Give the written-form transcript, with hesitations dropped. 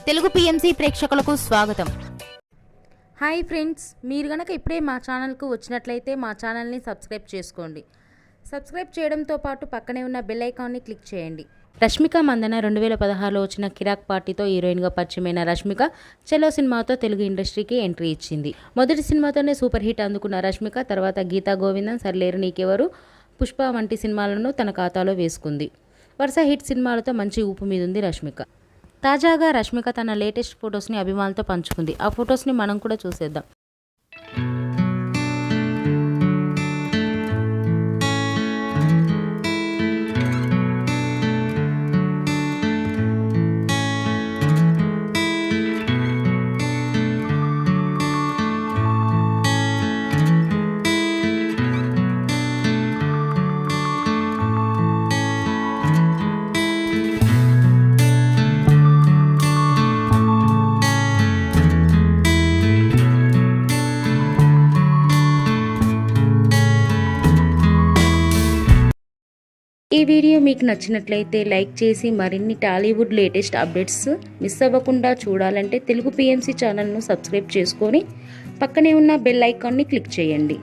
Telugu PMC ప్రేక్షకులకు స్వాగతం. Hi friends, మీరు గనక ఇప్పుడే మా ఛానల్కు వచ్చినట్లయితే మా ఛానల్ని సబ్స్క్రైబ్ చేసుకోండి. సబ్స్క్రైబ్ చేయడంతో పాటు పక్కనే ఉన్న బెల్ ఐకాన్ని క్లిక్ చేయండి. రష్మిక మందన 2016లో వచ్చిన కిరాక్ పార్టీతో హీరోయిన్గా పరిచయమైన రష్మిక చలో సినిమాతో తెలుగు ఇండస్ట్రీకి ఎంట్రీ ఇచ్చింది. మొదటి సినిమాతోనే సూపర్ హిట్ అందుకున్న రష్మిక తర్వాత గీతా గోవిందం, సర్లేరు నీకెవరు, పుష్ప వంటి సినిమాలను తన ఖాతాలో వేసుకుంది. వరుస హిట్ సినిమాలతో మంచి ఊపు మీదుంది రష్మిక. తాజాగా రష్మిక తన లేటెస్ట్ ఫొటోస్ని అభిమానులతో పంచుకుంది. ఆ ఫొటోస్ని మనం కూడా చూసేద్దాం. ఈ వీడియో మీకు నచ్చినట్లయితే లైక్ చేసి మరిన్ని టాలీవుడ్ లేటెస్ట్ అప్డేట్స్ మిస్ అవ్వకుండా చూడాలంటే తెలుగు పిఎంసి ఛానల్ను సబ్స్క్రైబ్ చేసుకొని పక్కనే ఉన్న బెల్ ఐకాన్ని క్లిక్ చేయండి.